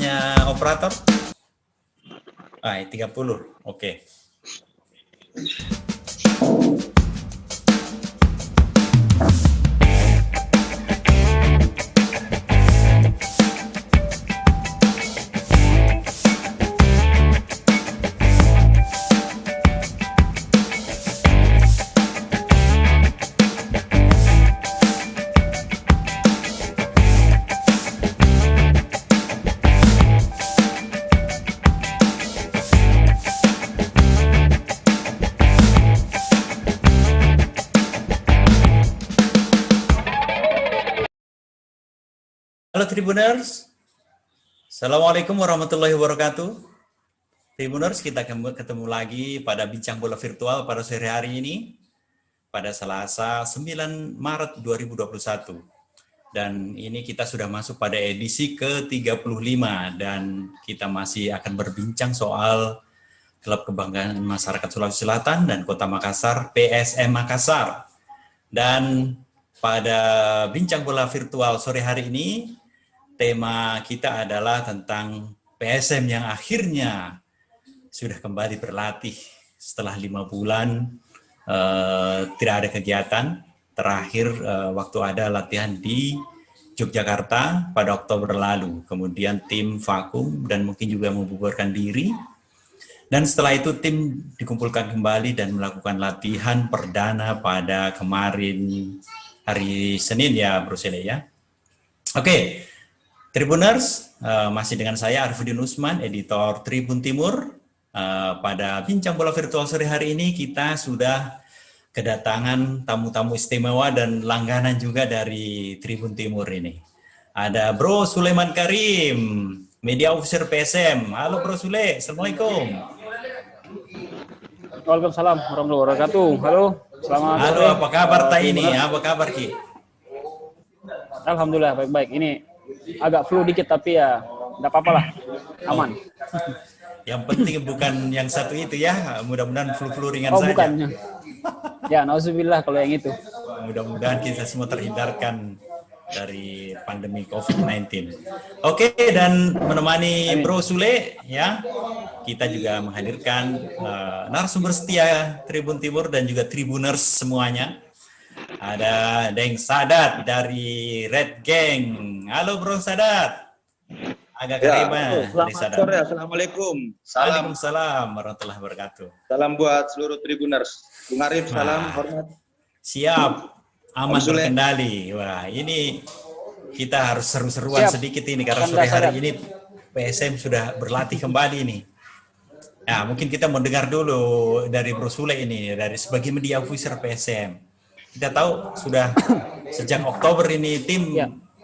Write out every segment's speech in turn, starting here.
menitnya operator? 30. Oke. Halo Tribuners, Assalamualaikum warahmatullahi wabarakatuh. Tribuners, kita ketemu lagi pada Bincang Bola Virtual pada sore hari ini, pada Selasa 9 Maret 2021. Dan ini kita sudah masuk pada edisi ke-35, dan kita masih akan berbincang soal Klub Kebanggaan Masyarakat Sulawesi Selatan dan Kota Makassar, PSM Makassar. Dan pada Bincang Bola Virtual sore hari ini, tema kita adalah tentang PSM yang akhirnya sudah kembali berlatih setelah 5 bulan tidak ada kegiatan. Terakhir waktu ada latihan di Yogyakarta pada Oktober lalu. Kemudian tim vakum dan mungkin juga membubarkan diri. Dan setelah itu tim dikumpulkan kembali dan melakukan latihan perdana pada kemarin hari Senin ya, Bro Sele ya. Oke. Tribuners, masih dengan saya Arifudin Usman, editor Tribun Timur. Pada Bincang Bola Virtual sore hari ini kita sudah kedatangan tamu-tamu istimewa dan langganan juga dari Tribun Timur ini. Ada Bro Sulaiman Karim, Media Officer PSM. Halo Bro Sule, Assalamualaikum. Waalaikumsalam warahmatullahi wabarakatuh. Halo, selamat sore. Halo, apa kabar ini? Apa kabar Ki? Alhamdulillah baik-baik. Ini agak flu dikit tapi ya nggak apa-apa lah, aman. Yang penting bukan yang satu itu ya, mudah-mudahan flu-flu ringan saja. Bukan. Ya, nauzubillah kalau yang itu. Mudah-mudahan kita semua terhindarkan dari pandemi COVID-19. Oke, dan menemani Bro Sule ya, kita juga menghadirkan narasumber setia Tribun Timur dan juga Tribuners semuanya. Ada Deng Sadat dari Red Gang. Halo Bro Sadat. Agak keriman. Selamat sore, Assalamualaikum. Waalaikumsalam warahmatullahi wabarakatuh. Salam buat seluruh Tribuners. Bung Arif, salam hormat. Siap, aman terkendali. Wah, ini kita harus seru-seruan sedikit ini karena sore hari ini PSM sudah berlatih kembali nih. Nah, mungkin kita mau dengar dulu dari Bro Sule ini, dari sebagai media officer PSM. Kita tahu sudah sejak Oktober ini tim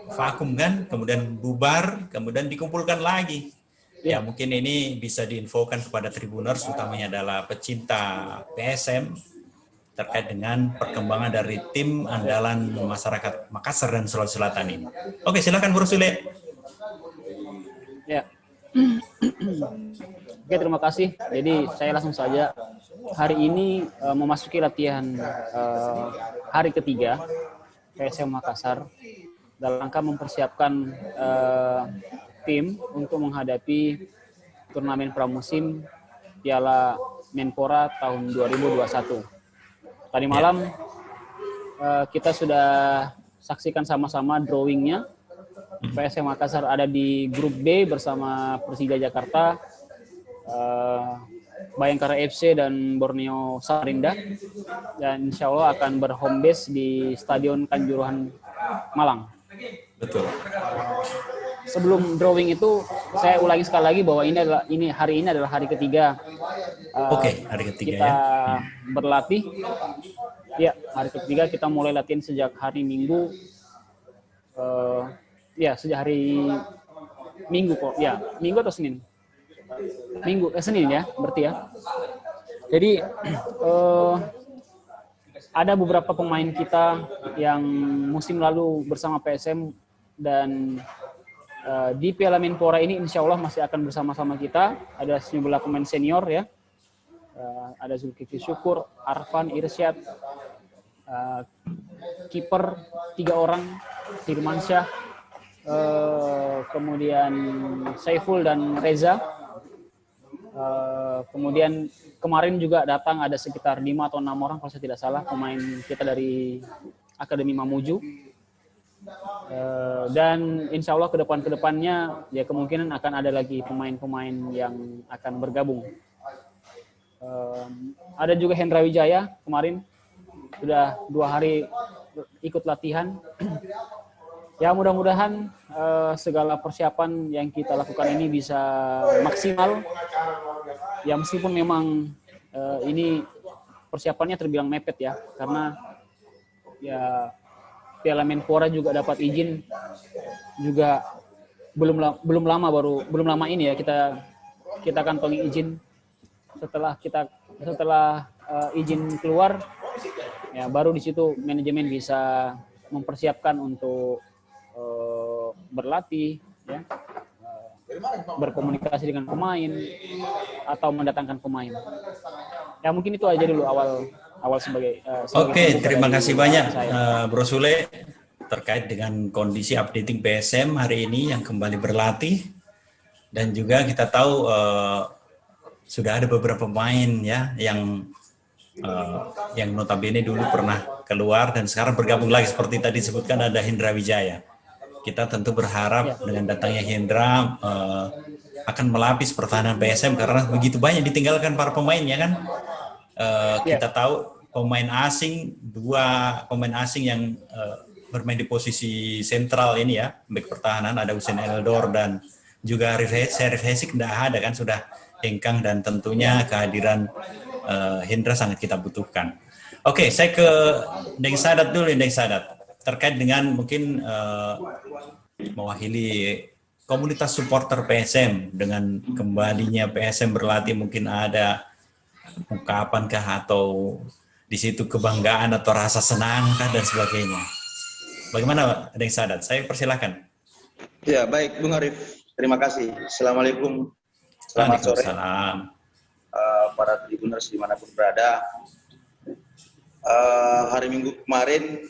vakum kan, kemudian bubar, kemudian dikumpulkan lagi. Ya, mungkin ini bisa diinfokan kepada Tribuners, utamanya adalah pecinta PSM, terkait dengan perkembangan dari tim andalan masyarakat Makassar dan Sulawesi Selatan ini. Oke, silakan Bro Sule. Ya. Oke, terima kasih. Jadi saya langsung saja. Hari ini memasuki latihan hari ketiga PSM Makassar dalam rangka mempersiapkan tim untuk menghadapi turnamen pramusim Piala Menpora tahun 2021. Tadi malam kita sudah saksikan sama-sama drawingnya. PSM Makassar ada di grup B bersama Persija Jakarta, Bayangkara FC dan Borneo Samarinda, dan insya Allah akan berhome base di Stadion Kanjuruhan Malang. Betul. Sebelum drawing itu, saya ulangi sekali lagi bahwa hari ini adalah hari ketiga. Hari ketiga kita berlatih. Ya, hari ketiga kita mulai latihan sejak hari Minggu. Sejak hari Minggu kok. Ya, Minggu atau Senin? Senin ya, berarti ya. Jadi ada beberapa pemain kita yang musim lalu bersama PSM dan di Piala Menpora ini insya Allah masih akan bersama-sama kita. Ada sejumlah pemain senior ya. Ada Zulkifli Syukur, Arfan, Irsyad, kiper 3 orang, Firmansyah, kemudian Saiful dan Reza. Kemudian kemarin juga datang ada sekitar 5 atau 6 orang kalau saya tidak salah pemain kita dari Akademi Mamuju. Dan insya Allah kedepannya ya kemungkinan akan ada lagi pemain-pemain yang akan bergabung. Ada juga Hendra Wijaya kemarin sudah 2 hari ikut latihan. Ya mudah-mudahan segala persiapan yang kita lakukan ini bisa maksimal. Ya meskipun memang ini persiapannya terbilang mepet ya, karena ya Piala Menpora juga dapat izin juga belum lama ini ya kita kantongi izin. Setelah izin keluar ya baru di situ manajemen bisa mempersiapkan untuk berlatih ya, berkomunikasi dengan pemain atau mendatangkan pemain. Ya mungkin itu aja dulu awal sebagai Oke, terima kasih banyak saya. Bro Sule terkait dengan kondisi updating PSM hari ini yang kembali berlatih, dan juga kita tahu sudah ada beberapa pemain ya yang notabene dulu pernah keluar dan sekarang bergabung lagi seperti tadi disebutkan ada Hendra Wijaya. Kita tentu berharap dengan datangnya Hendra akan melapis pertahanan PSM karena begitu banyak ditinggalkan para pemain ya kan. Kita tahu pemain asing, 2 pemain asing yang bermain di posisi sentral ini ya, bek pertahanan ada Hussein Eldor dan juga Syarif Hesik tidak ada kan, sudah hengkang, dan tentunya kehadiran Hendra sangat kita butuhkan. Oke, saya ke Deng Sadat dulu, Deng Sadat. Terkait dengan mungkin mewakili komunitas supporter PSM dengan kembalinya PSM berlatih, mungkin ada ungkapankah atau di situ kebanggaan atau rasa senangkah dan sebagainya. Bagaimana Deng Sadat? Saya persilakan. Ya, baik Bung Arif. Terima kasih. Assalamualaikum. Selamat sore. Para Tribuners dimanapun berada. Hari Minggu kemarin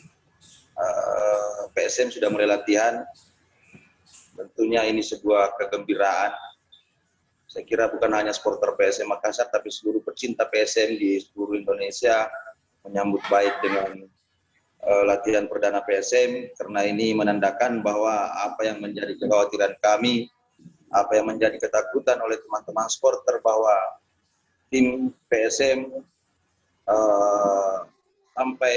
PSM sudah mulai latihan. Tentunya ini sebuah kegembiraan. Saya kira bukan hanya supporter PSM Makassar, tapi seluruh pecinta PSM di seluruh Indonesia menyambut baik dengan latihan perdana PSM, karena ini menandakan bahwa apa yang menjadi kekhawatiran kami, apa yang menjadi ketakutan oleh teman-teman supporter bahwa tim PSM sampai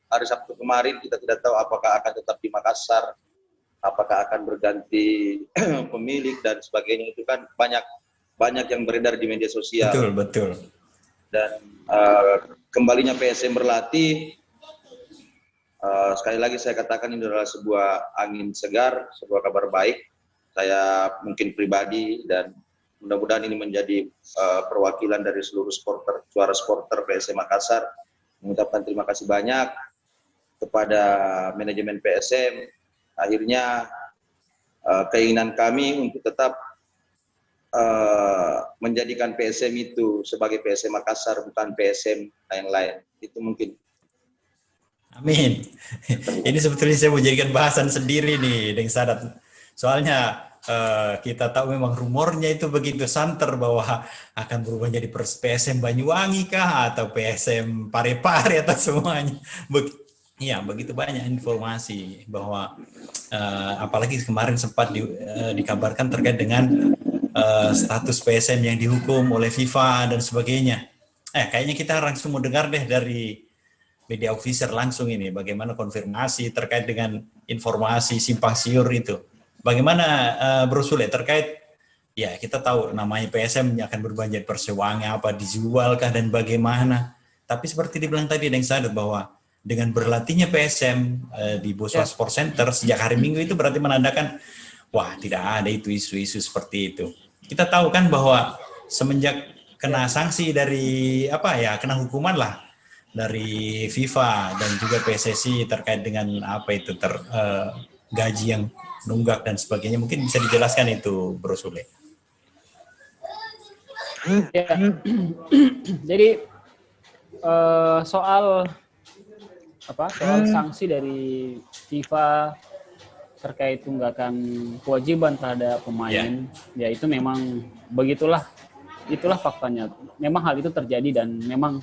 hari Sabtu kemarin kita tidak tahu apakah akan tetap di Makassar, apakah akan berganti pemilik dan sebagainya, itu kan banyak yang beredar di media sosial. Betul. Dan kembalinya PSM berlatih, sekali lagi saya katakan ini adalah sebuah angin segar, sebuah kabar baik. Saya mungkin pribadi dan mudah-mudahan ini menjadi perwakilan dari seluruh suara supporter PSM Makassar, mengucapkan terima kasih banyak kepada manajemen PSM. Akhirnya keinginan kami untuk tetap menjadikan PSM itu sebagai PSM Makassar, bukan PSM lain-lain. Itu mungkin. Amin. Ini sebetulnya saya mau jadikan bahasan sendiri nih, Deng Sadat. Soalnya kita tahu memang rumornya itu begitu santer bahwa akan berubah jadi PSM Banyuwangi kah atau PSM Parepare atau semuanya. Iya, begitu banyak informasi bahwa apalagi kemarin sempat dikabarkan terkait dengan status PSM yang dihukum oleh FIFA dan sebagainya. Kayaknya kita langsung mau dengar deh dari media official langsung ini bagaimana konfirmasi terkait dengan informasi simpang siur itu. Bagaimana Bro Sule terkait, ya kita tahu namanya PSM akan berubah jadi Persewangi, apa dijualkah dan bagaimana. Tapi seperti dibilang tadi Deng Sadat bahwa dengan berlatihnya PSM di Boswa Sport Center sejak hari Minggu itu berarti menandakan wah tidak ada itu isu-isu seperti itu. Kita tahu kan bahwa semenjak kena sanksi dari kena hukuman lah dari FIFA dan juga PSSI terkait dengan gaji yang nunggak dan sebagainya, mungkin bisa dijelaskan itu Bro Sule. Ya. Jadi soal sanksi dari FIFA terkait tunggakan kewajiban terhadap pemain, ya itu memang begitulah, itulah faktanya. Memang hal itu terjadi dan memang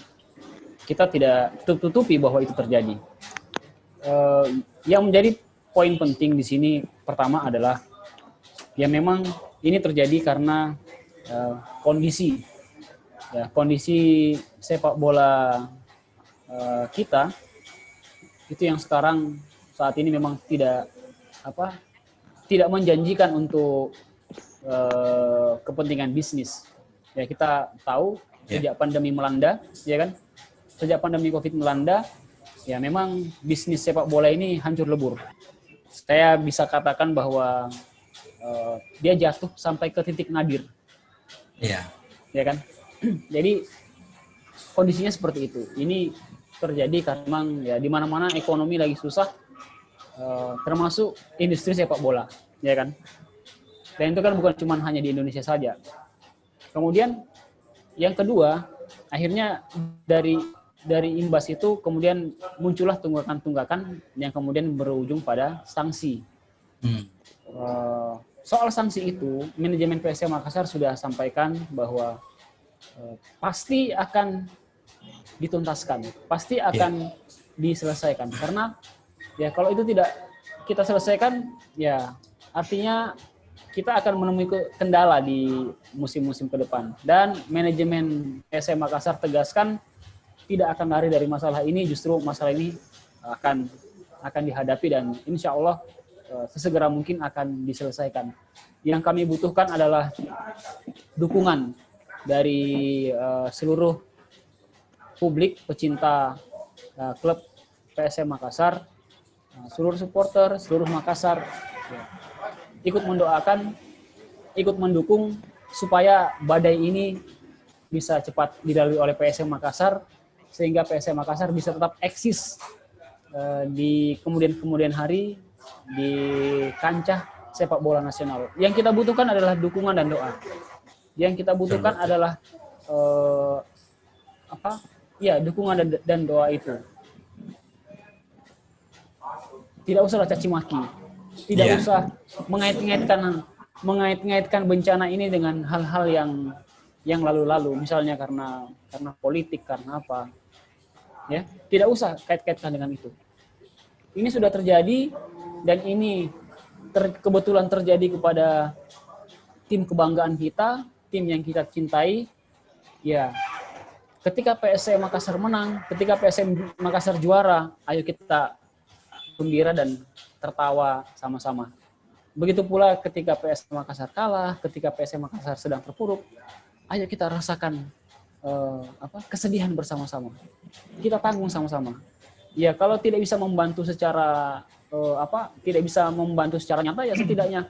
kita tidak tutupi bahwa itu terjadi. Yang menjadi poin penting di sini pertama adalah ya memang ini terjadi karena kondisi sepak bola kita itu yang sekarang saat ini memang tidak menjanjikan untuk kepentingan bisnis. Ya kita tahu sejak pandemi melanda, ya kan? Sejak pandemi Covid melanda, ya memang bisnis sepak bola ini hancur lebur. Saya bisa katakan bahwa dia jatuh sampai ke titik nadir. Iya. Ya kan? Jadi kondisinya seperti itu. Ini terjadi karena memang ya di mana-mana ekonomi lagi susah, termasuk industri sepak bola, ya kan? Dan itu kan bukan cuma hanya di Indonesia saja. Kemudian yang kedua, akhirnya dari imbas itu kemudian muncullah tunggakan-tunggakan yang kemudian berujung pada sanksi. Soal sanksi itu, manajemen PSM Makassar sudah sampaikan bahwa pasti akan dituntaskan, pasti akan diselesaikan. Karena ya kalau itu tidak kita selesaikan, ya artinya kita akan menemui kendala di musim-musim ke depan. Dan manajemen PSM Makassar tegaskan tidak akan lari dari masalah ini, justru masalah ini akan dihadapi dan insya Allah sesegera mungkin akan diselesaikan. Yang kami butuhkan adalah dukungan dari seluruh publik pecinta klub PSM Makassar, seluruh supporter, seluruh Makassar ikut mendoakan, ikut mendukung supaya badai ini bisa cepat dilalui oleh PSM Makassar sehingga PSM Makassar bisa tetap eksis di kemudian hari di kancah sepak bola nasional. Yang kita butuhkan adalah dukungan dan doa. Yang kita butuhkan adalah dukungan dan doa itu. Tidak usahlah caci maki. Tidak usah mengait-ngaitkan bencana ini dengan hal-hal yang lalu-lalu, misalnya karena politik, karena apa. Ya, tidak usah kait-kaitkan dengan itu. Ini sudah terjadi dan ini kebetulan terjadi kepada tim kebanggaan kita, tim yang kita cintai. Ya, ketika PSM Makassar menang, ketika PSM Makassar juara, ayo kita gembira dan tertawa sama-sama. Begitu pula ketika PSM Makassar kalah, ketika PSM Makassar sedang terpuruk, ayo kita rasakan kesedihan bersama-sama. Kita tanggung sama-sama. Ya, kalau tidak bisa membantu secara nyata, ya setidaknya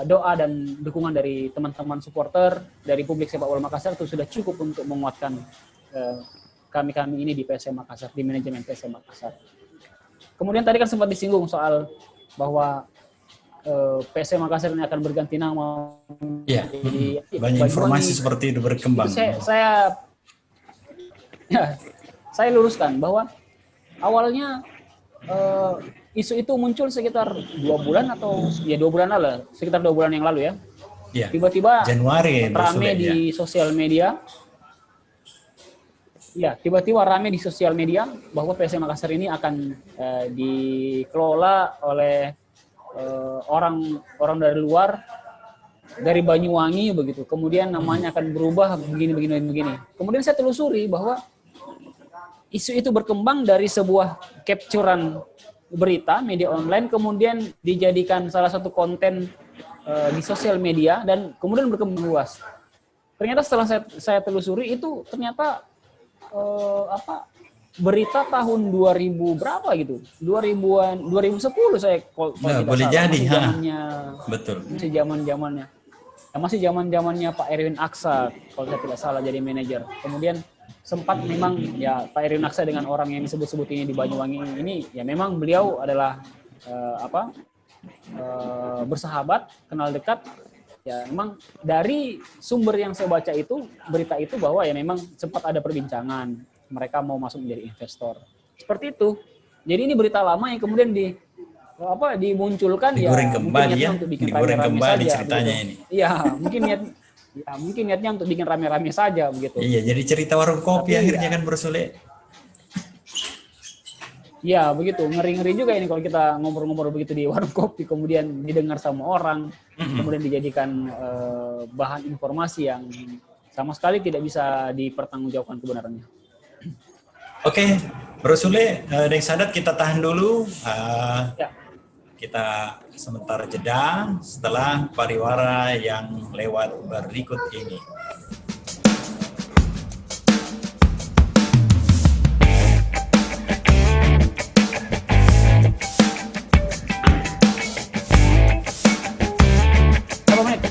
doa dan dukungan dari teman-teman supporter, dari publik sepak bola Makassar itu sudah cukup untuk menguatkan kami ini di PSM Makassar, di manajemen PSM Makassar. Kemudian tadi kan sempat disinggung soal bahwa PSM Makassar ini akan berganti nama. Iya. Banyak informasi seperti itu berkembang. Saya luruskan bahwa awalnya isu itu muncul sekitar 2 bulan sekitar 2 bulan yang lalu ya. Iya. Tiba-tiba Januari rame di sosial media. Ya, tiba-tiba rame di sosial media bahwa PSM Makassar ini akan dikelola oleh orang dari luar, dari Banyuwangi begitu. Kemudian namanya akan berubah begini. Kemudian saya telusuri bahwa isu itu berkembang dari sebuah capturean berita media online, kemudian dijadikan salah satu konten di sosial media dan kemudian berkembang luas. Ternyata setelah saya telusuri itu ternyata berita tahun 2000 berapa gitu, 2010 saya boleh jadi betul masih zamannya Pak Erwin Aksa kalau saya tidak salah jadi manajer. Kemudian sempat memang ya Pak Erwin Aksa dengan orang yang disebut-sebut ini di Banyuwangi ini ya memang beliau adalah bersahabat, kenal dekat. Ya memang dari sumber yang saya baca itu, berita itu bahwa ya memang sempat ada perbincangan mereka mau masuk menjadi investor. Seperti itu. Jadi ini berita lama yang kemudian dimunculkan digoreng ya kembali mungkin ya, niatnya untuk bikin digoreng rame-rame kembali saja ceritanya begitu. ini. Iya, mungkin niatnya untuk bikin rame-rame saja begitu. Iya, jadi cerita warung kopi Tapi akhirnya ya, kan Bro Sule. ya begitu, ngeri-ngeri juga ini kalau kita ngobrol-ngobrol begitu di warung kopi, kemudian didengar sama orang, kemudian dijadikan bahan informasi yang sama sekali tidak bisa dipertanggungjawabkan kebenarannya. Oke, Bro Sule, Deng Sadat kita tahan dulu. Ya. Kita sementara jeda setelah pariwara yang lewat berikut ini. Berapa menit?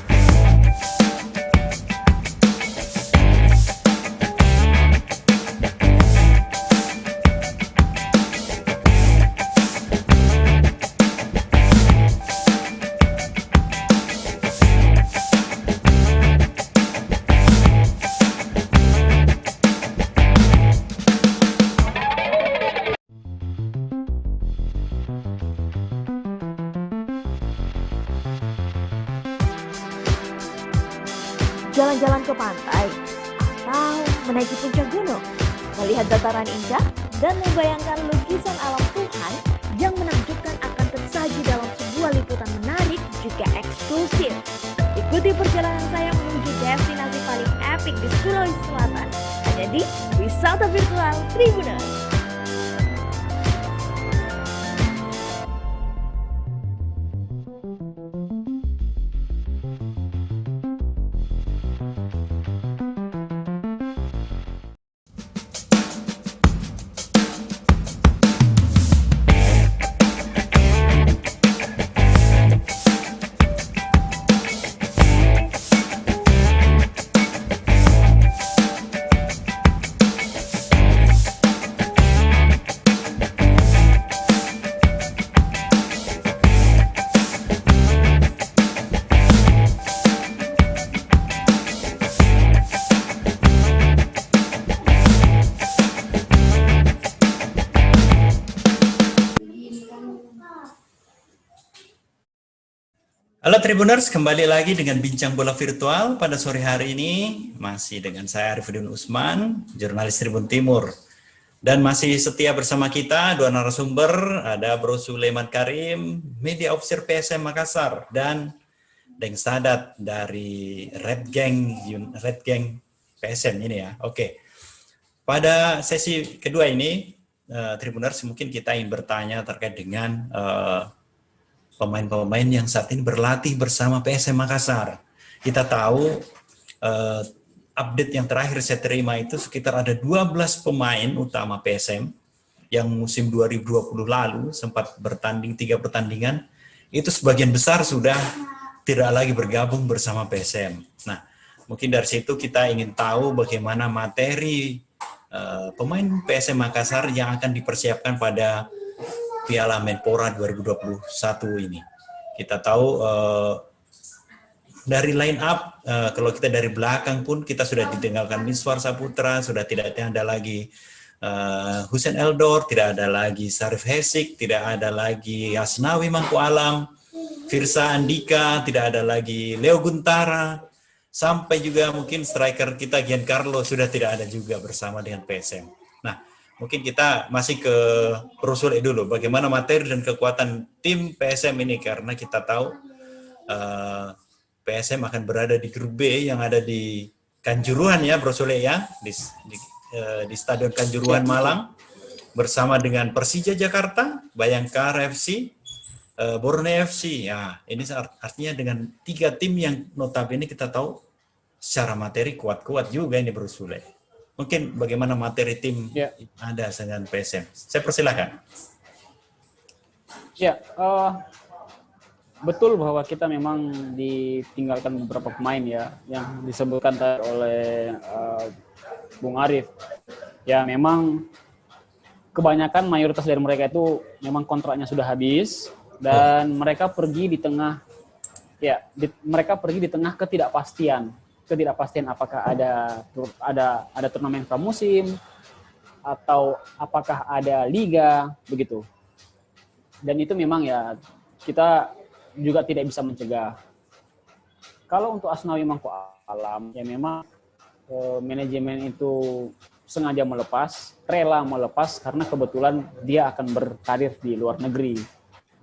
Jalan-jalan ke pantai, atau menaiki puncak gunung, melihat dataran indah, dan membayangkan lukisan alam Tuhan yang menakjubkan akan tersaji dalam sebuah liputan menarik juga eksklusif. Ikuti perjalanan saya menuju destinasi paling epik di Sulawesi Selatan, hanya di Wisata Virtual Tribuners. Halo Tribuners, kembali lagi dengan Bincang Bola Virtual pada sore hari ini. Masih dengan saya Arifudin Usman, jurnalis Tribun Timur. Dan masih setia bersama kita, dua narasumber, ada Bro Sulaiman Karim, Media Officer PSM Makassar, dan Deng Sadat dari Red Gang PSM ini ya. Oke, pada sesi kedua ini, Tribuners mungkin kita ingin bertanya terkait dengan pemain-pemain yang saat ini berlatih bersama PSM Makassar. Kita tahu update yang terakhir saya terima itu sekitar ada 12 pemain utama PSM yang musim 2020 lalu sempat bertanding 3 pertandingan, itu sebagian besar sudah tidak lagi bergabung bersama PSM. Nah, mungkin dari situ kita ingin tahu bagaimana materi pemain PSM Makassar yang akan dipersiapkan pada Piala Menpora 2021 ini. Kita tahu dari line up, kalau kita dari belakang pun kita sudah ditinggalkan Miswar Saputra, sudah tidak ada lagi Hussein Eldor, tidak ada lagi Sarif Hesik, tidak ada lagi Asnawi Mangku Alam, Firsa Andika, tidak ada lagi Leo Guntara, sampai juga mungkin striker kita Giancarlo sudah tidak ada juga bersama dengan PSM. Nah, mungkin kita masih ke Bro Sule dulu, bagaimana materi dan kekuatan tim PSM ini, karena kita tahu PSM akan berada di grup B yang ada di Kanjuruhan ya Bro Sule ya, di Stadion Kanjuruhan Malang, bersama dengan Persija Jakarta, Bayangkara FC, Borneo FC. Ya, ini artinya dengan 3 tim yang notabene kita tahu secara materi kuat-kuat juga ini Bro Sule. Mungkin bagaimana materi tim ada dengan PSM. Saya persilahkan. Ya, betul bahwa kita memang ditinggalkan beberapa pemain ya, yang disebutkan tadi oleh Bung Arif. Ya, memang kebanyakan mayoritas dari mereka itu memang kontraknya sudah habis dan mereka pergi di tengah, mereka pergi di tengah ketidakpastian apakah ada turnamen pramusim atau apakah ada liga begitu. Dan itu memang ya kita juga tidak bisa mencegah. Kalau untuk Asnawi Mangku Alam ya memang manajemen itu sengaja melepas, rela melepas karena kebetulan dia akan berkarir di luar negeri.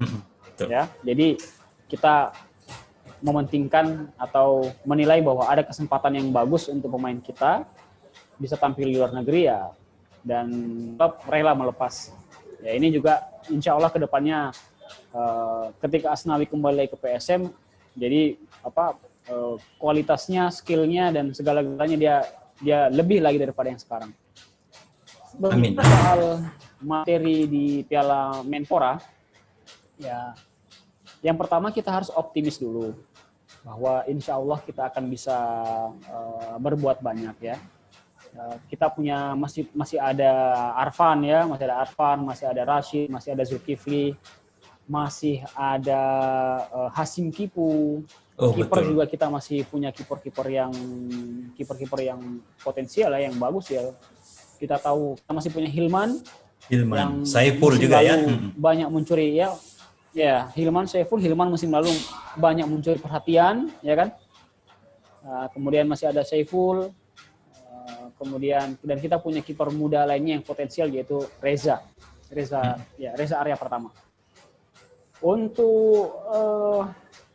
Betul. Ya, jadi kita mementingkan atau menilai bahwa ada kesempatan yang bagus untuk pemain kita bisa tampil di luar negeri ya, dan klub rela melepas. Ya ini juga insya Allah kedepannya ketika Asnawi kembali ke PSM, jadi kualitasnya, skillnya dan segala-galanya dia lebih lagi daripada yang sekarang. Amin. Soal materi di Piala Menpora, ya yang pertama kita harus optimis dulu bahwa insya Allah kita akan bisa berbuat banyak ya. Kita punya masih ada Arfan ya, masih ada Rashid, masih ada Zulkifli, masih ada Hasim Kipu. Kiper juga kita masih punya kiper-kiper yang potensial ya, yang bagus ya. Kita tahu kita masih punya Hilman yang Saiful juga ya. Banyak mencuri ya. Ya, Hilman musim lalu banyak mencuri perhatian, ya kan? Kemudian masih ada Saiful, kemudian dan kita punya kiper muda lainnya yang potensial yaitu Reza Arya Pertama. Untuk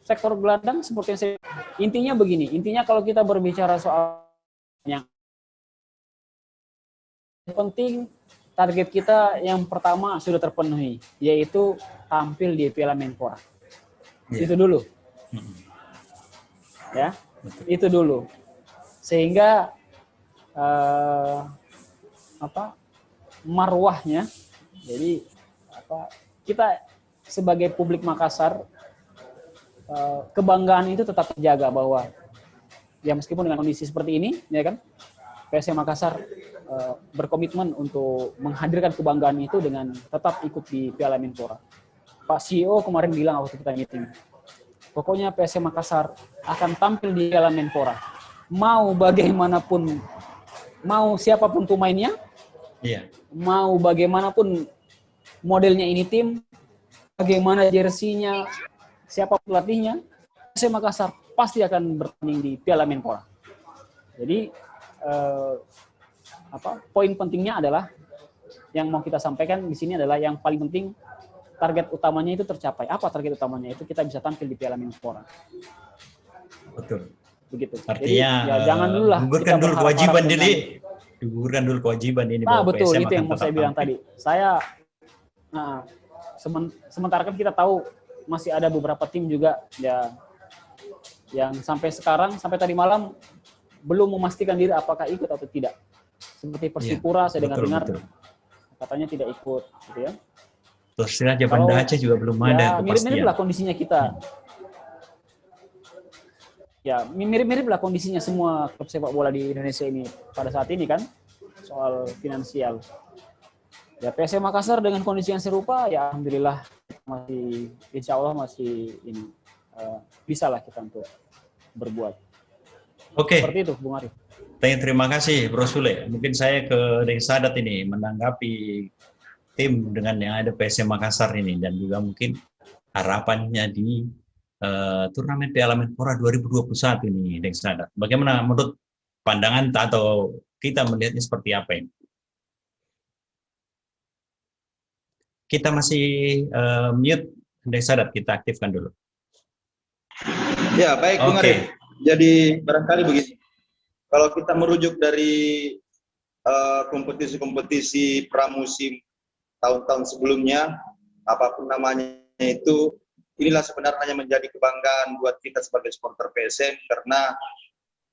sektor gelandang seperti intinya begini, kalau kita berbicara soal yang penting, target kita yang pertama sudah terpenuhi, yaitu tampil di Piala Menpora. Itu dulu. Ya, itu dulu. Sehingga marwahnya, jadi kita sebagai publik Makassar, kebanggaan itu tetap terjaga bahwa ya meskipun dengan kondisi seperti ini, ya kan, PSM Makassar berkomitmen untuk menghadirkan kebanggaan itu dengan tetap ikut di Piala Menpora. Pak CEO kemarin bilang waktu kita meeting, pokoknya PSM Makassar akan tampil di Piala Menpora. Mau bagaimanapun, mau siapapun pemainnya, mau bagaimanapun modelnya ini tim, bagaimana jersinya, siapa pelatihnya, PSM Makassar pasti akan bertanding di Piala Menpora. Jadi poin pentingnya adalah yang mau kita sampaikan di sini adalah yang paling penting target utamanya itu tercapai. Apa target utamanya? Itu kita bisa tampil di Piala Menpora. Betul. Begitu. Artinya jadi, ya jangan dulu lah. Gugurkan dulu kewajiban ini. Digugurkan dulu kewajiban ini. Nah betul, itu yang mau saya bilang tadi. Sementara kan kita tahu masih ada beberapa tim juga ya yang sampai sekarang, sampai tadi malam belum memastikan diri apakah ikut atau tidak. Seperti Persipura, saya dengar katanya tidak ikut, gitu ya. Terus saja Banda Aceh juga belum ada kepastian. Mirip-mirip lah kondisinya kita. Ya, mirip-mirip lah kondisinya semua klub sepak bola di Indonesia ini pada saat ini kan, soal finansial. Ya, PSM Makassar dengan kondisi yang serupa, ya alhamdulillah masih, insya Allah masih ini bisa lah kita untuk berbuat. Oke. Seperti itu, Bung Arif. Terima kasih, Bro Sule. Mungkin saya ke Deng Sadat ini menanggapi tim dengan yang ada PSM Makassar ini dan juga mungkin harapannya di turnamen Piala Menpora 2021 ini, Deng Sadat. Bagaimana menurut pandangan atau kita melihatnya seperti apa ini? Kita masih mute, Deng Sadat, kita aktifkan dulu. Ya, baik Bung Arif. Jadi barangkali begini, kalau kita merujuk dari kompetisi-kompetisi pramusim tahun-tahun sebelumnya, apapun namanya itu, inilah sebenarnya menjadi kebanggaan buat kita sebagai supporter PSM, karena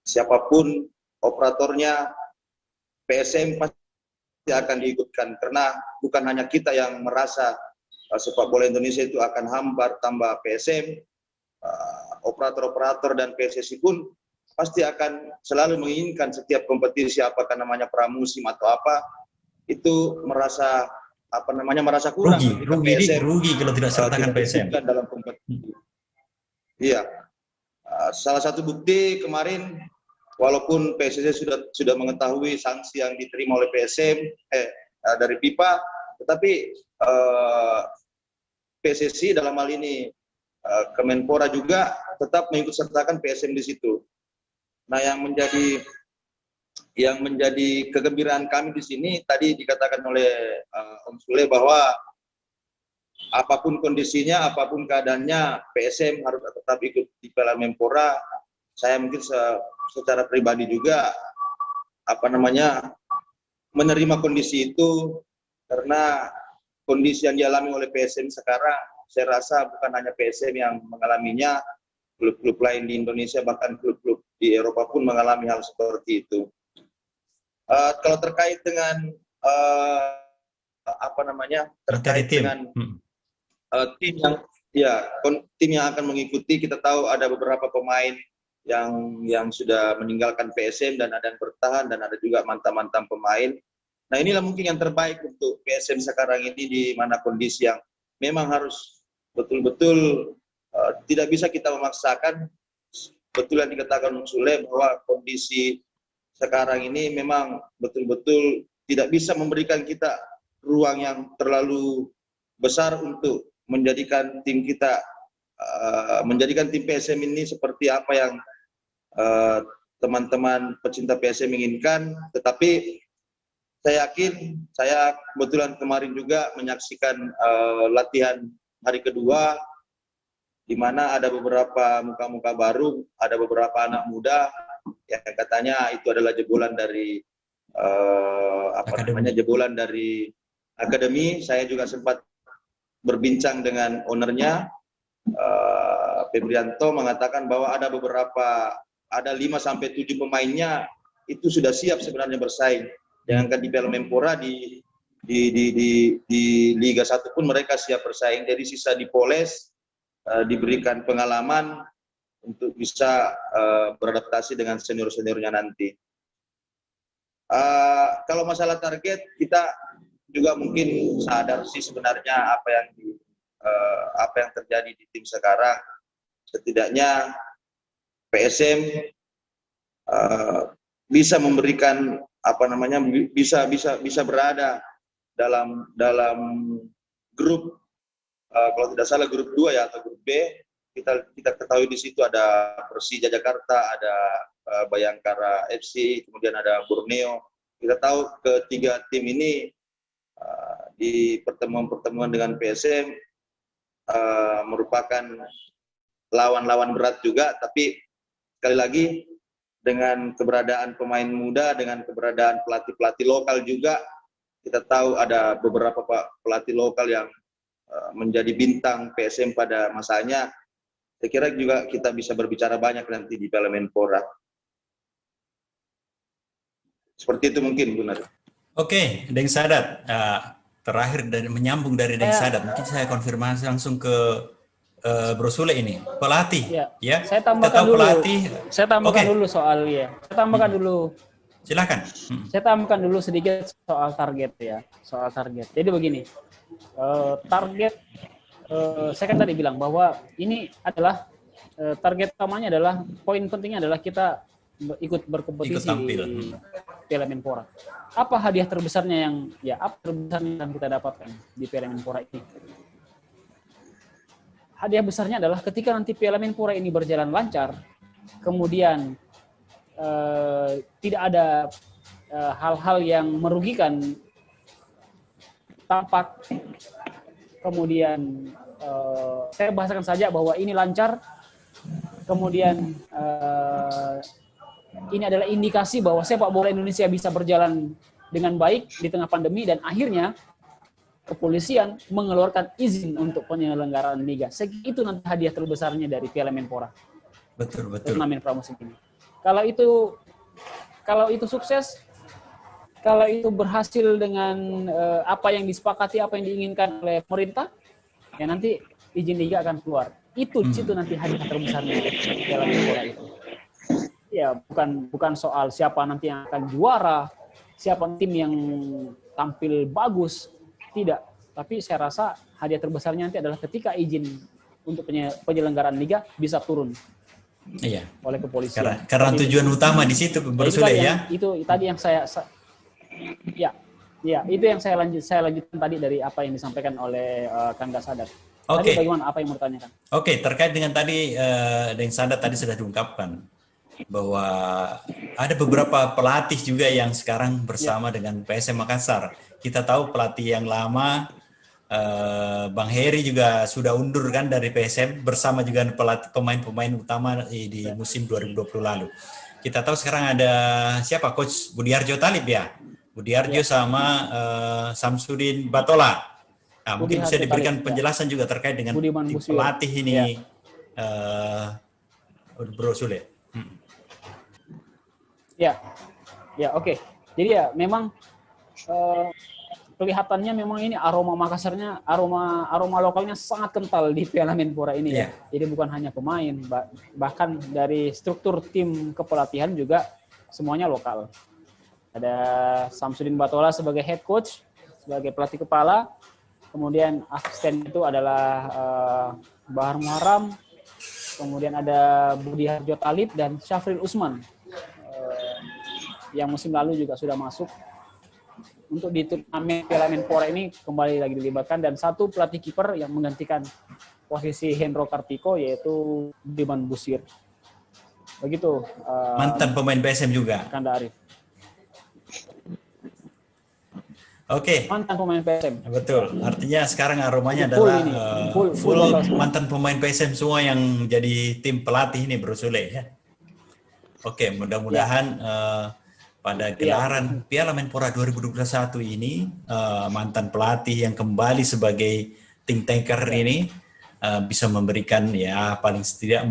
siapapun operatornya, PSM pasti akan diikutkan, karena bukan hanya kita yang merasa sepak bola Indonesia itu akan hambar tambah PSM, operator-operator dan PSSI pun pasti akan selalu menginginkan setiap kompetisi, apakah namanya pramusim atau apa, itu merasa kurang. Rugi kalau tidak sertakan PSM dalam kompetisi. Iya. Salah satu bukti kemarin, walaupun PSSI sudah mengetahui sanksi yang diterima oleh PSM dari FIFA, tetapi PSSI dalam hal ini Kemenpora juga tetap mengikut sertakan PSM di situ. Nah, yang menjadi kegembiraan kami di sini tadi dikatakan oleh Om Sule bahwa apapun kondisinya, apapun keadaannya, PSM harus tetap ikut di Piala Menpora. Saya mungkin secara pribadi juga menerima kondisi itu, karena kondisi yang dialami oleh PSM sekarang, saya rasa bukan hanya PSM yang mengalaminya, klub-klub lain di Indonesia, bahkan klub-klub di Eropa pun mengalami hal seperti itu. Kalau terkait dengan tim yang akan mengikuti, kita tahu ada beberapa pemain yang sudah meninggalkan PSM dan ada yang bertahan dan ada juga mantan-mantan pemain. Nah, inilah mungkin yang terbaik untuk PSM sekarang ini, di mana kondisi yang memang harus betul-betul tidak bisa kita memaksakan. Betul yang dikatakan Sule bahwa kondisi sekarang ini memang betul-betul tidak bisa memberikan kita ruang yang terlalu besar untuk menjadikan tim kita, menjadikan tim PSM ini seperti apa yang teman-teman pecinta PSM inginkan. Tetapi saya yakin, saya kebetulan kemarin juga menyaksikan latihan hari kedua, di mana ada beberapa muka-muka baru, ada beberapa anak muda yang katanya itu adalah jebolan dari jebolan dari akademi. Saya juga sempat berbincang dengan ownernya, Febrianto, mengatakan bahwa ada 5-7 pemainnya itu sudah siap sebenarnya bersaing. Jangankan di Piala Menpora, di Liga 1 pun mereka siap bersaing. Jadi sisa dipoles, diberikan pengalaman untuk bisa beradaptasi dengan senior-seniornya nanti. Kalau masalah target, kita juga mungkin sadar sih sebenarnya apa yang terjadi di tim sekarang. Setidaknya PSM bisa memberikan bisa berada dalam grup, kalau tidak salah grup 2 ya, atau grup B. Kita ketahui di situ ada Persija Jakarta, ada Bayangkara FC, kemudian ada Borneo. Kita tahu ketiga tim ini di pertemuan-pertemuan dengan PSM merupakan lawan-lawan berat juga. Tapi sekali lagi, dengan keberadaan pemain muda, dengan keberadaan pelatih-pelatih lokal juga, kita tahu ada beberapa pelatih lokal yang menjadi bintang PSM pada masanya. Saya kira juga kita bisa berbicara banyak nanti di Piala Menpora. Seperti itu mungkin, Benar. Oke, Deng Sadat, terakhir dan menyambung dari Deng Sadat, mungkin saya konfirmasi langsung ke Bro Sule ini, pelatih. Ya. Saya tambahkan dulu. Saya tambahkan dulu soal Saya tambahkan dulu. Silakan. Saya tambahkan dulu sedikit soal target ya. Soal target. Jadi begini, target. Saya kan tadi bilang bahwa ini adalah target utamanya adalah, poin pentingnya adalah kita ikut berkompetisi di Piala Menpora. Apa hadiah terbesarnya apa terbesarnya yang kita dapatkan di Piala Menpora ini? Hadiah besarnya adalah ketika nanti Piala Menpora ini berjalan lancar, kemudian tidak ada hal-hal yang merugikan, tampak, kemudian saya bahasakan saja bahwa ini lancar, kemudian ini adalah indikasi bahwa sepak bola Indonesia bisa berjalan dengan baik di tengah pandemi, dan akhirnya kepolisian mengeluarkan izin untuk penyelenggaraan liga. Itu nanti hadiah terbesarnya dari Piala Menpora. Betul. Turnamen pramusim ini. Kalau itu sukses, kalau itu berhasil dengan apa yang disepakati, apa yang diinginkan oleh pemerintah, ya nanti izin liga akan keluar. Itu di situ nanti hadiah terbesarnya Piala Menpora itu. Ya, bukan soal siapa nanti yang akan juara, siapa tim yang tampil bagus. Tidak, tapi saya rasa hadiah terbesarnya nanti adalah ketika izin untuk penyelenggaraan liga bisa turun oleh kepolisian. Karena tujuan utama di situ, Bro Sule, ya. Itu tadi yang itu yang saya lanjutkan tadi dari apa yang disampaikan oleh Kang Sadat. Oke. Tadi bagaimana, apa yang mau ditanyakan? Oke, terkait dengan tadi Deng Sada tadi sudah diungkapkan bahwa ada beberapa pelatih juga yang sekarang bersama dengan PSM Makassar. Kita tahu pelatih yang lama Bang Heri juga sudah undur kan dari PSM bersama juga pelatih pemain-pemain utama di musim 2020 lalu. Kita tahu sekarang ada siapa, Coach Budiarjo Talib ya, Budiarjo sama Samsudin Batola. Nah, mungkin bisa diberikan penjelasan juga terkait dengan tim pelatih ini, Bro Sule. Ya, oke. Jadi ya memang kelihatannya memang ini aroma Makassarnya, aroma lokalnya sangat kental di Piala Menpora ini ya. Jadi bukan hanya pemain, bahkan dari struktur tim kepelatihan juga semuanya lokal. Ada Samsudin Batola sebagai head coach, sebagai pelatih kepala. Kemudian asisten itu adalah Bahar Muharram. Kemudian ada Budiarjo Talib dan Syafril Usman. Yang musim lalu juga sudah masuk untuk di turnamen Piala Menpora ini kembali lagi dilibatkan, dan satu pelatih kiper yang menggantikan posisi Hendro Kartiko yaitu Diman Busir. Begitu. Mantan pemain PSM juga. Kanda Arif. Oke. Mantan pemain PSM. Betul. Artinya sekarang aromanya adalah full mantan pemain PSM semua yang jadi tim pelatih ini, Bro Sule ya. Oke, mudah-mudahan pada gelaran Piala Menpora 2021 ini mantan pelatih yang kembali sebagai think tanker ini bisa memberikan ya paling tidak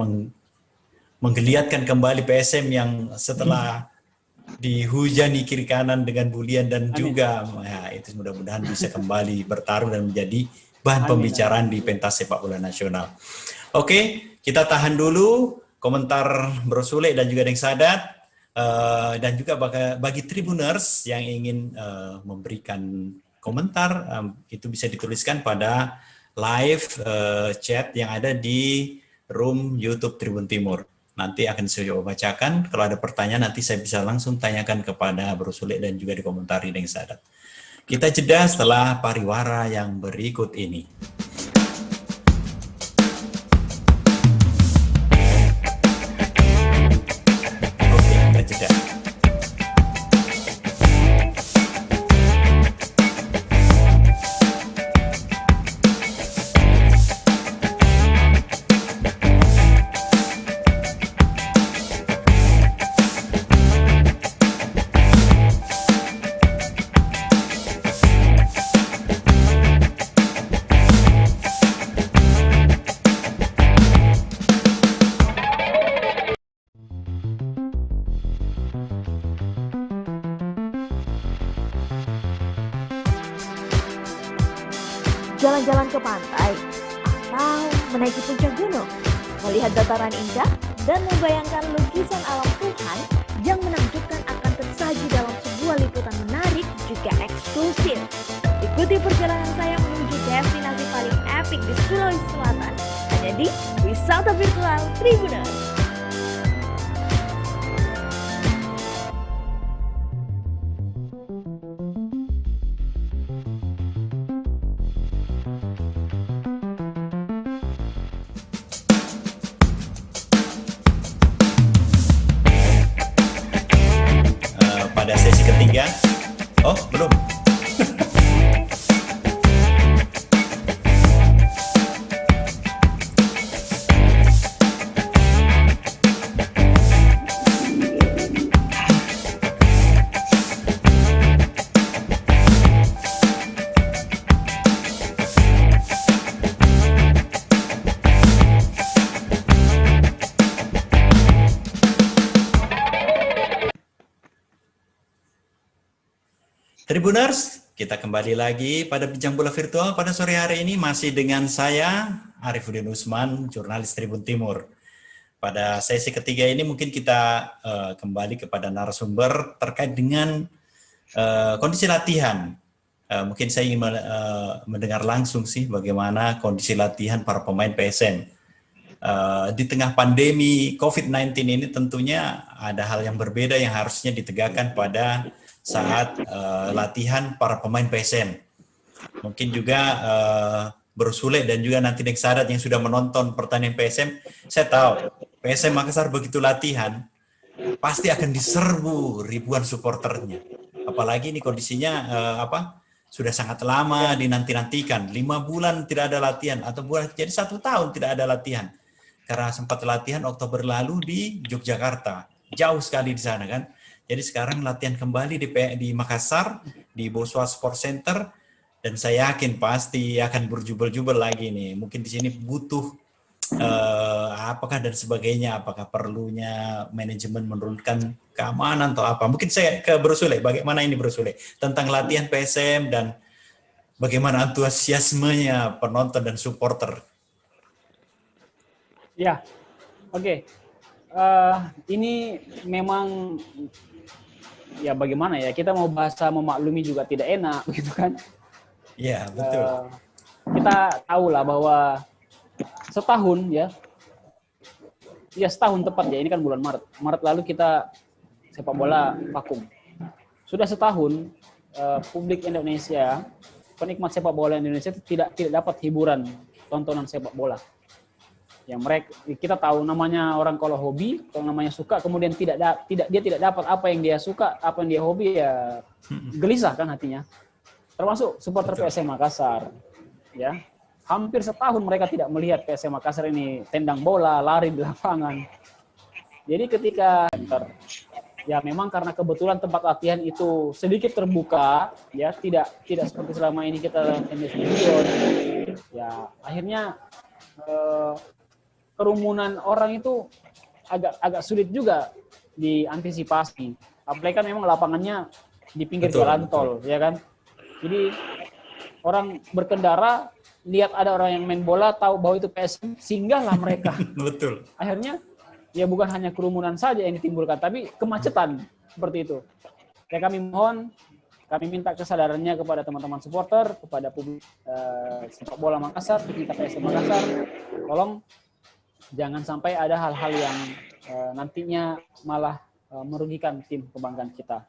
menggeliatkan kembali PSM yang setelah dihujani kiri kanan dengan bulian dan juga ya, itu mudah-mudahan bisa kembali bertarung dan menjadi bahan pembicaraan di pentas sepak bola nasional. Oke, kita tahan dulu komentar Bro Sule dan juga Deng Sadat. Dan juga bagi Tribuners yang ingin memberikan komentar, itu bisa dituliskan pada live chat yang ada di room YouTube Tribun Timur. Nanti akan saya bacakan. Kalau ada pertanyaan nanti saya bisa langsung tanyakan kepada Bro Sule dan juga dikomentari Deng Sadat. Kita jeda setelah pariwara yang berikut ini. Jalan-jalan ke pantai, atau menaiki puncak gunung, melihat dataran indah, dan membayangkan lukisan alam Tuhan yang menakjubkan akan tersaji dalam sebuah liputan menarik juga eksklusif. Ikuti perjalanan saya menuju destinasi paling epik di Sulawesi Selatan, hanya di Wisata Virtual Tribuners. Pada sesi ketiga, belum. Tribuners, kita kembali lagi pada Bincang Bola Virtual pada sore hari ini masih dengan saya, Arifuddin Usman, jurnalis Tribun Timur. Pada sesi ketiga ini mungkin kita kembali kepada narasumber terkait dengan kondisi latihan. Mungkin saya ingin mendengar langsung sih bagaimana kondisi latihan para pemain PSM. Di tengah pandemi COVID-19 ini tentunya ada hal yang berbeda yang harusnya ditegakkan pada saat latihan para pemain PSM. Mungkin juga Bro Sule dan juga nanti Nek Sadat yang sudah menonton pertandingan PSM, saya tahu PSM Makassar begitu latihan pasti akan diserbu ribuan supporternya. Apalagi ini kondisinya sudah sangat lama dinanti-nantikan, 5 bulan tidak ada latihan atau jadi 1 tahun tidak ada latihan karena sempat latihan Oktober lalu di Yogyakarta, jauh sekali di sana kan. Jadi sekarang latihan kembali di Makassar di Boswa Sport Center. Dan saya yakin pasti akan berjubel-jubel lagi nih. Mungkin di sini butuh apakah dan sebagainya. Apakah perlunya manajemen menurunkan keamanan atau apa. Mungkin saya ke Bro Sule. Bagaimana ini Bro Sule? Tentang latihan PSM dan bagaimana antusiasmenya penonton dan supporter. Ya, oke. Ini memang ya bagaimana ya, kita mau bahasa memaklumi juga tidak enak begitu kan. Iya, betul. Kita tahu lah bahwa setahun ya setahun tepat ya, ini kan bulan Maret. Maret lalu kita sepak bola vakum. Sudah setahun publik Indonesia, penikmat sepak bola Indonesia tidak dapat hiburan tontonan sepak bola. Yang kita tahu namanya orang kalau hobi, kalau namanya suka, kemudian dia tidak dapat apa yang dia suka, apa yang dia hobi, ya gelisah kan hatinya. Termasuk supporter PSM Makassar, ya hampir setahun mereka tidak melihat PSM Makassar ini tendang bola, lari di lapangan. Jadi ketika ya memang karena kebetulan tempat latihan itu sedikit terbuka, ya tidak seperti selama ini kita di stadion, ya akhirnya kerumunan orang itu agak sulit juga diantisipasi. Apalagi kan memang lapangannya di pinggir jalan tol, ya kan. Jadi orang berkendara lihat ada orang yang main bola, tahu bahwa itu PSM, singgahlah mereka. Betul. Akhirnya ya bukan hanya kerumunan saja yang ditimbulkan, tapi kemacetan seperti itu. Ya kami minta kesadarannya kepada teman-teman supporter, kepada publik sepak bola Makassar, kita PSM Makassar, tolong jangan sampai ada hal-hal yang nantinya malah merugikan tim kebanggaan kita.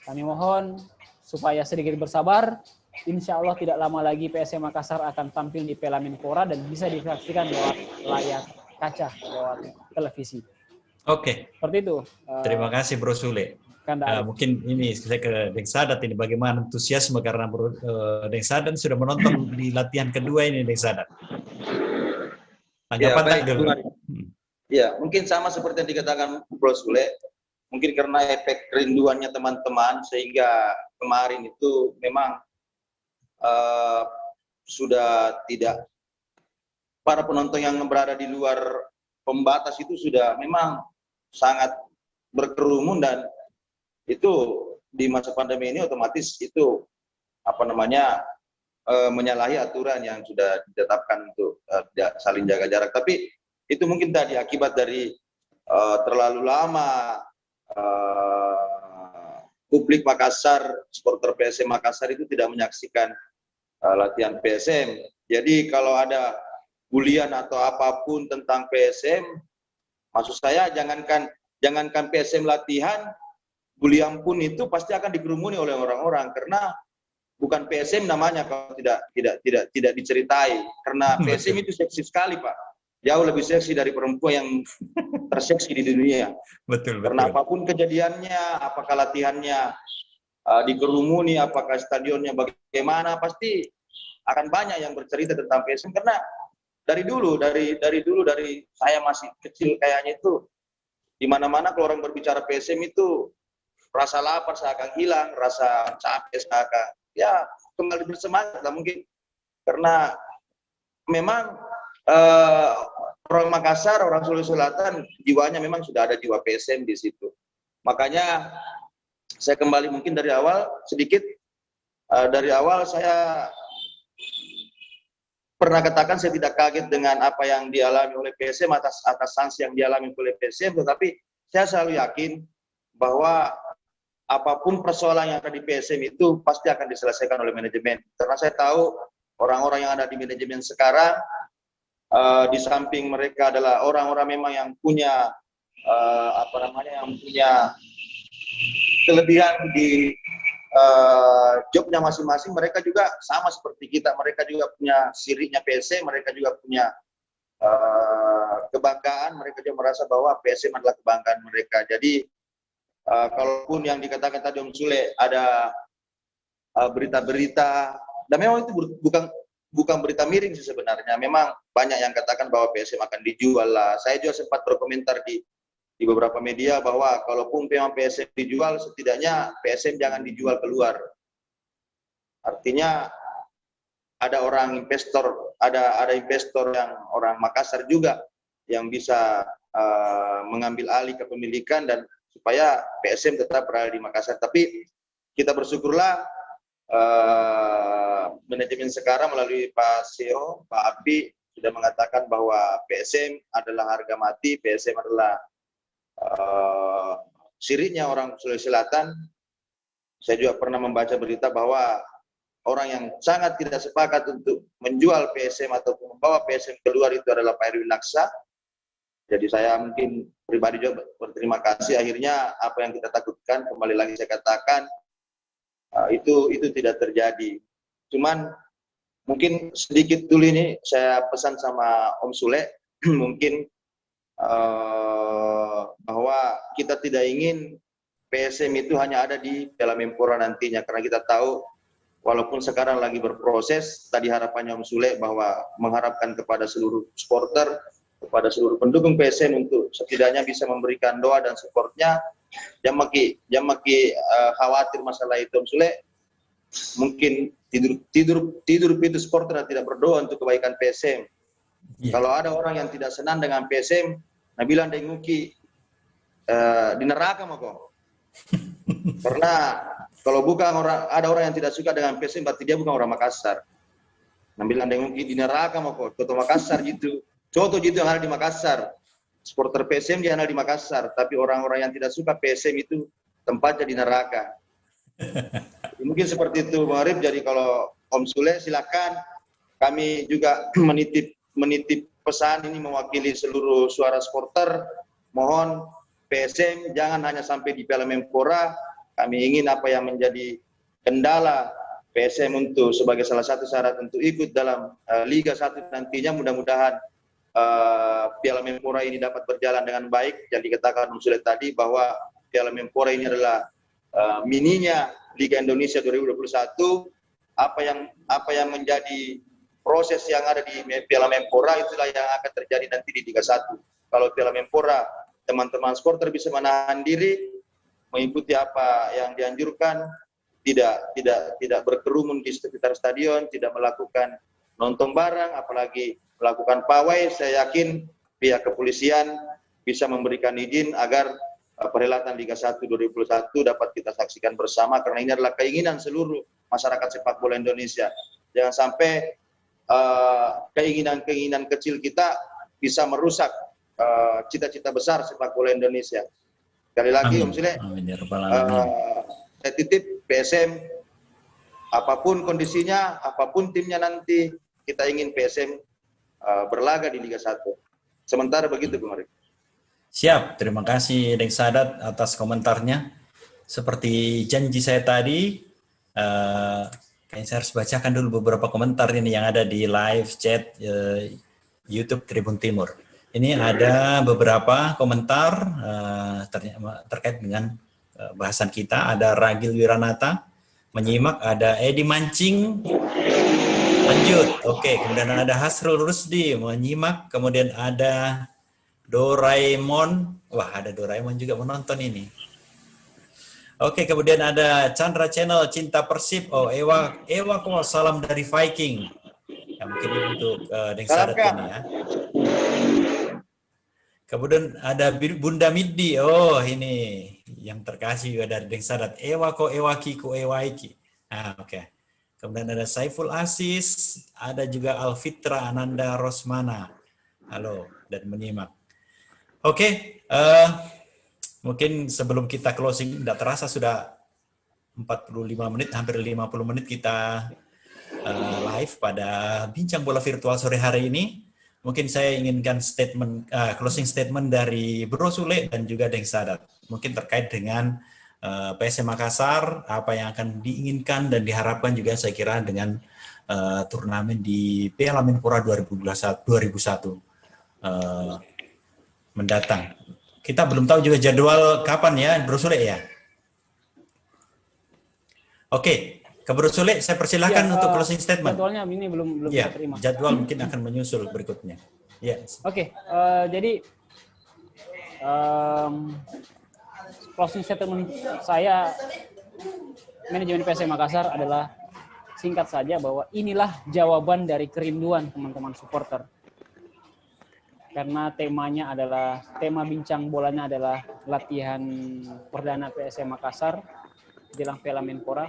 Kami mohon supaya sedikit bersabar. Insya Allah tidak lama lagi PSM Makassar akan tampil di Piala Menpora dan bisa disaksikan lewat layar kaca, lewat televisi. Oke. Seperti itu. Terima kasih Bro Sule. Mungkin ini saya ke Deng Sadat ini bagaimana antusiasme karena Deng Sadat sudah menonton di latihan kedua ini Deng Sadat. Ya, baik, ya, mungkin sama seperti yang dikatakan Bro Sule. Mungkin karena efek kerinduannya teman-teman sehingga kemarin itu memang sudah tidak, para penonton yang berada di luar pembatas itu sudah memang sangat berkerumun, dan itu di masa pandemi ini otomatis itu menyalahi aturan yang sudah ditetapkan untuk saling jaga jarak. Tapi itu mungkin tadi akibat dari terlalu lama publik Makassar, supporter PSM Makassar itu tidak menyaksikan latihan PSM. Jadi kalau ada bulian atau apapun tentang PSM, maksud saya jangankan PSM latihan, bulian pun itu pasti akan dikerumuni oleh orang-orang, karena bukan PSM namanya kalau tidak diceritai. Karena PSM itu seksi sekali, Pak. Jauh lebih seksi dari perempuan yang terseksi di dunia. Betul. Karena apapun kejadiannya, apakah latihannya dikerumuni, apakah stadionnya bagaimana, pasti akan banyak yang bercerita tentang PSM. Karena dari dulu saya masih kecil kayaknya itu, di mana-mana kalau orang berbicara PSM itu rasa lapar seakan hilang, rasa capek seakan ya kembali bersemangat lah mungkin. Karena memang orang Makassar, orang Sulawesi Selatan, jiwanya memang sudah ada jiwa PSM di situ. Makanya saya kembali mungkin dari awal sedikit, dari awal saya pernah katakan saya tidak kaget dengan apa yang dialami oleh PSM atas sanksi yang dialami oleh PSM, tetapi saya selalu yakin bahwa apapun persoalan yang ada di PSM itu pasti akan diselesaikan oleh manajemen. Karena saya tahu orang-orang yang ada di manajemen sekarang, di samping mereka adalah orang-orang memang yang punya yang punya kelebihan di jobnya masing-masing, mereka juga sama seperti kita. Mereka juga punya sirinya PSM, mereka juga punya kebanggaan, mereka juga merasa bahwa PSM adalah kebanggaan mereka. Jadi kalaupun yang dikatakan tadi Om Sule ada berita-berita, dan memang itu bukan berita miring sih sebenarnya. Memang banyak yang katakan bahwa PSM akan dijual lah. Saya juga sempat berkomentar di beberapa media bahwa kalaupun memang PSM dijual, setidaknya PSM jangan dijual keluar. Artinya ada orang investor, ada investor yang orang Makassar juga yang bisa mengambil alih kepemilikan dan supaya PSM tetap berada di Makassar. Tapi kita bersyukurlah manajemen sekarang melalui Pak CEO, Pak Abi sudah mengatakan bahwa PSM adalah harga mati, PSM adalah sirinya orang Sulawesi Selatan. Saya juga pernah membaca berita bahwa orang yang sangat tidak sepakat untuk menjual PSM ataupun membawa PSM keluar itu adalah Pak Erwin Naksa. Jadi saya mungkin pribadi juga berterima kasih. Akhirnya apa yang kita takutkan, kembali lagi saya katakan, itu tidak terjadi. Cuman mungkin sedikit dulu ini saya pesan sama Om Sule, mungkin bahwa kita tidak ingin PSM itu hanya ada di Piala Menpora nantinya, karena kita tahu walaupun sekarang lagi berproses, tadi harapannya Om Sule bahwa mengharapkan kepada seluruh supporter, kepada seluruh pendukung PSM untuk setidaknya bisa memberikan doa dan supportnya. Jangan khawatir masalah itu Om Sule. Mungkin tidur pintu supporter dan tidak berdoa untuk kebaikan PSM. Kalau ada orang yang tidak senang dengan PSM, nah bilang denguki di neraka mau kok. Karena kalau bukan ada orang yang tidak suka dengan PSM, berarti dia bukan orang Makassar. Nah bilang denguki di neraka mau kok. Contoh Makassar gitu. Contoh gitu yang ada di Makassar. Supporter PSM dia ada di Makassar, tapi orang-orang yang tidak suka PSM itu tempatnya di neraka. Mungkin seperti itu Bang Arif. Jadi kalau Om Sule silakan, kami juga menitip pesan ini mewakili seluruh suara supporter. Mohon PSM jangan hanya sampai di Piala Menpora. Kami ingin apa yang menjadi kendala PSM untuk sebagai salah satu syarat untuk ikut dalam Liga 1 nantinya, mudah-mudahan Piala Menpora ini dapat berjalan dengan baik. Jadi katakan Om Sule tadi bahwa Piala Menpora ini adalah mininya Liga Indonesia 2021. Apa yang menjadi proses yang ada di Piala Menpora itulah yang akan terjadi nanti di Liga 1. Kalau Piala Menpora teman-teman supporter bisa menahan diri, mengikuti apa yang dianjurkan, tidak berkerumun di sekitar stadion, tidak melakukan nonton bareng, apalagi melakukan pawai, saya yakin pihak kepolisian bisa memberikan izin agar perhelatan Liga 1 2021 dapat kita saksikan bersama, karena ini adalah keinginan seluruh masyarakat sepak bola Indonesia. Jangan sampai keinginan-keinginan kecil kita bisa merusak cita-cita besar sepak bola Indonesia. Sekali lagi Om Sule, saya titip PSM, apapun kondisinya, apapun timnya nanti, kita ingin PSM berlaga di Liga 1. Sementara begitu Bung Arif. Siap, terima kasih Deng Sadat atas komentarnya. Seperti janji saya tadi, kayaknya saya harus bacakan dulu beberapa komentar ini yang ada di live chat YouTube Tribun Timur. Ini ada beberapa komentar terkait dengan bahasan kita. Ada Ragil Wiranata menyimak, ada Edi Mancing lanjut, oke. Kemudian ada Hasrul Rusdi menyimak, kemudian ada Doraemon, wah ada Doraemon juga menonton ini. Oke, kemudian ada Chandra Channel Cinta Persib, oh Ewa kok salam dari Viking. Ya, mungkin untuk Deng Sadat ini ya. Kemudian ada Bunda Middi, oh ini yang terkasih juga dari Deng Sadat. Ewa ko ewaki ko ewaiki. Nah, oke. Kemudian ada Saiful Asis, ada juga Alfitra Ananda Rosmana. Halo, dan menyimak. Oke, mungkin sebelum kita closing, tidak terasa sudah 45 menit, hampir 50 menit kita live pada Bincang Bola Virtual sore hari ini. Mungkin saya inginkan closing statement dari Bro Sule dan juga Deng Sadat. Mungkin terkait dengan PSM Makassar, apa yang akan diinginkan dan diharapkan juga saya kira dengan turnamen di Piala Menpora 2001 mendatang. Kita belum tahu juga jadwal kapan ya, Bro Sule ya. Oke, ke Bro Sule saya persilahkan untuk closing statement. Jadwalnya ini belum Ya, kita terima. jadwal mungkin akan menyusul berikutnya. Ya. Oke, jadi closing statement saya manajemen PSM Makassar adalah singkat saja bahwa inilah jawaban dari kerinduan teman-teman supporter. Karena tema bincang bolanya adalah latihan perdana PSM Makassar jelang Piala Menpora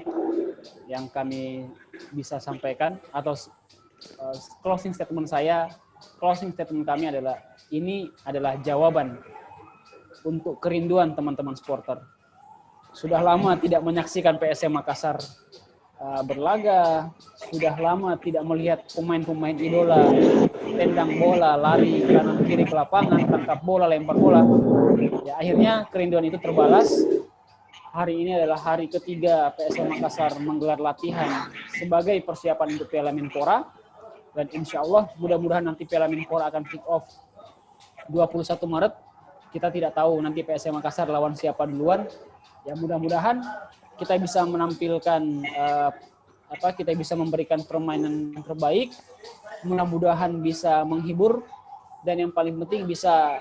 yang kami bisa sampaikan, atau closing statement kami adalah ini adalah jawaban untuk kerinduan teman-teman supporter. Sudah lama tidak menyaksikan PSM Makassar berlaga, sudah lama tidak melihat pemain-pemain idola tendang bola, lari kanan kiri ke lapangan, tangkap bola, lempar bola. Ya, akhirnya kerinduan itu terbalas. Hari ini adalah hari ketiga PSM Makassar menggelar latihan sebagai persiapan untuk Piala Menpora, dan insya Allah mudah-mudahan nanti Piala Menpora akan kick off 21 Maret. Kita tidak tahu nanti PSM Makassar lawan siapa duluan. Ya, mudah-mudahan kita bisa menampilkan kita bisa memberikan permainan yang terbaik, mudah-mudahan bisa menghibur, dan yang paling penting bisa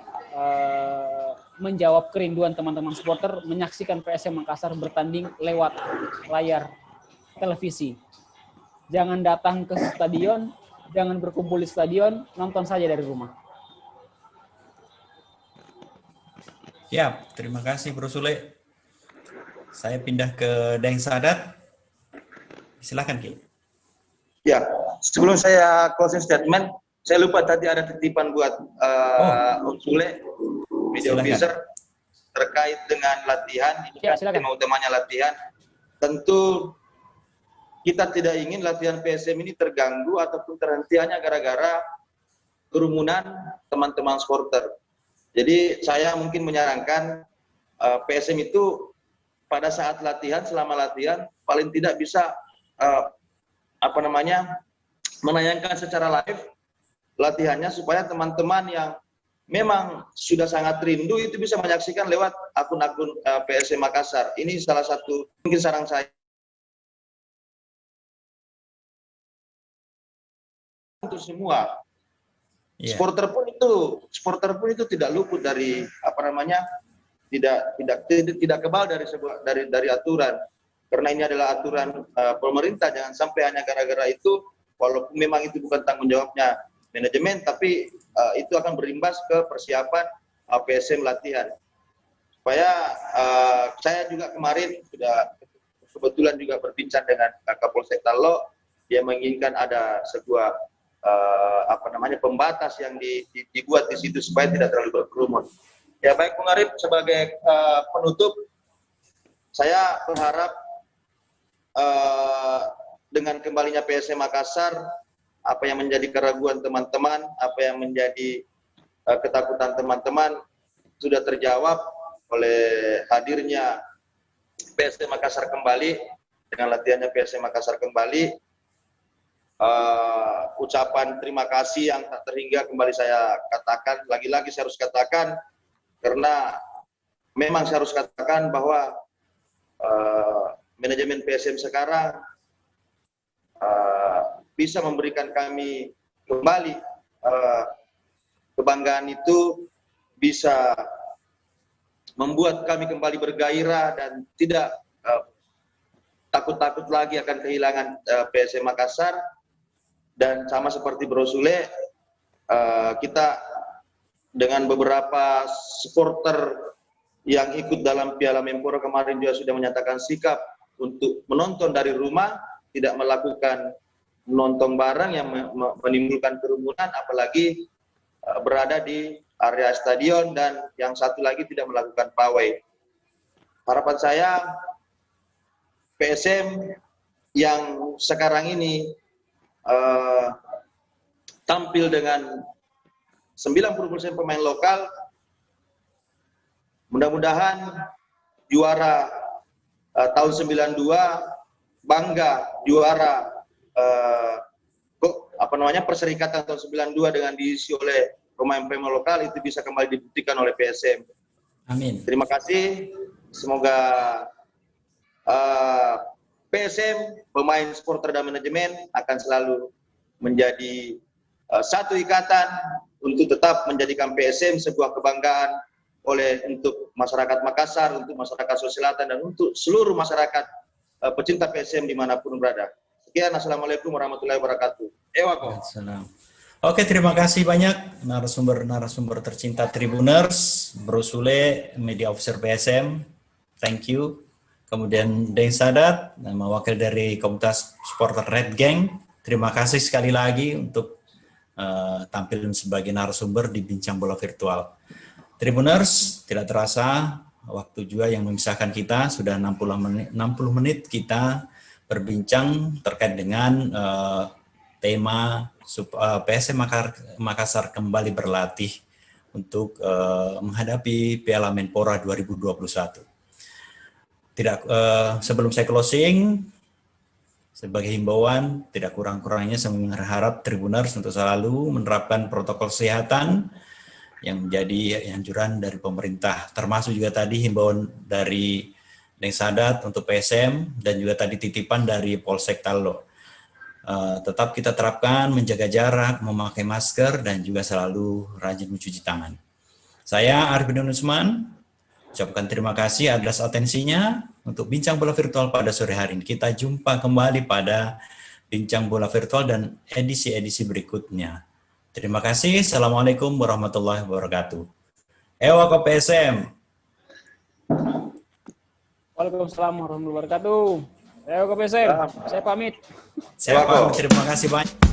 menjawab kerinduan teman-teman supporter menyaksikan PSM Makassar bertanding lewat layar televisi. Jangan datang ke stadion, jangan berkumpul di stadion, nonton saja dari rumah. Ya, terima kasih Bro Sule. Saya pindah ke Daeng Sadat. Silakan, Ki. Ya, sebelum saya closing statement, saya lupa tadi ada titipan buat Om Sule, video officer, terkait dengan latihan. Ini kan tema utamanya latihan. Tentu kita tidak ingin latihan PSM ini terganggu ataupun terhenti hanya gara-gara kerumunan teman-teman supporter. Jadi saya mungkin menyarankan PSM itu pada saat latihan, selama latihan, paling tidak bisa menayangkan secara live latihannya, supaya teman-teman yang memang sudah sangat rindu itu bisa menyaksikan lewat akun-akun PSM Makassar. Ini salah satu mungkin saran saya untuk semua. Yeah. Supporter pun itu tidak luput dari tidak kebal dari aturan, karena ini adalah aturan pemerintah. Jangan sampai hanya gara-gara itu, walaupun memang itu bukan tanggung jawabnya manajemen, tapi itu akan berimbas ke persiapan PSM latihan. Supaya saya juga kemarin sudah kebetulan juga berbincang dengan Kapolsek Tallo, dia menginginkan ada sebuah pembatas yang dibuat di situ supaya tidak terlalu berkerumun. Ya baik, Bung Arif, sebagai penutup, saya berharap dengan kembalinya PSM Makassar, apa yang menjadi keraguan teman-teman, apa yang menjadi ketakutan teman-teman sudah terjawab oleh hadirnya PSM Makassar kembali, dengan latihannya PSM Makassar kembali. Ucapan terima kasih yang tak terhingga kembali saya katakan, lagi-lagi saya harus katakan, karena memang saya harus katakan bahwa manajemen PSM sekarang bisa memberikan kami kembali kebanggaan itu, bisa membuat kami kembali bergairah dan tidak takut-takut lagi akan kehilangan PSM Makassar. Dan sama seperti Bro Sule, kita dengan beberapa supporter yang ikut dalam Piala Menpora kemarin juga sudah menyatakan sikap untuk menonton dari rumah, tidak melakukan menonton bareng yang menimbulkan kerumunan, apalagi berada di area stadion, dan yang satu lagi tidak melakukan pawai. Harapan saya PSM yang sekarang ini tampil dengan 90% pemain lokal, mudah-mudahan juara tahun 92 bangga juara perserikatan tahun 92 dengan diisi oleh pemain-pemain lokal, itu bisa kembali dibuktikan oleh PSM. Amin. Terima kasih. Semoga PSM, pemain, supporter dan manajemen akan selalu menjadi satu ikatan untuk tetap menjadikan PSM sebuah kebanggaan untuk masyarakat Makassar, untuk masyarakat Sulawesi Selatan, dan untuk seluruh masyarakat pecinta PSM dimanapun berada. Sekian, assalamualaikum warahmatullahi wabarakatuh. Waalaikumsalam. Oke, terima kasih banyak narasumber tercinta Tribuners, Bro Sule, Media Officer PSM, thank you. Kemudian Deng Sadat, mewakil dari komunitas supporter Red Gang, terima kasih sekali lagi untuk tampil sebagai narasumber di Bincang Bola Virtual. Tribuners, tidak terasa waktu juga yang memisahkan kita, sudah 60 menit kita berbincang terkait dengan tema PSM Makassar kembali berlatih untuk menghadapi Piala Menpora 2021. Sebelum saya closing, sebagai himbauan, tidak kurang-kurangnya saya mengharap Tribuners untuk selalu menerapkan protokol kesehatan yang menjadi anjuran dari pemerintah, termasuk juga tadi himbauan dari Deng Sadat untuk PSM dan juga tadi titipan dari Polsek Tallo. Tetap kita terapkan menjaga jarak, memakai masker, dan juga selalu rajin mencuci tangan. Saya Arifin Usman, ucapkan terima kasih atas atensinya untuk Bincang Bola Virtual pada sore hari ini. Kita jumpa kembali pada Bincang Bola Virtual dan edisi-edisi berikutnya. Terima kasih. Assalamualaikum warahmatullahi wabarakatuh. Ewa ke PSM. Waalaikumsalam warahmatullahi wabarakatuh. Ewa ke PSM. Saya pamit. Terima kasih banyak.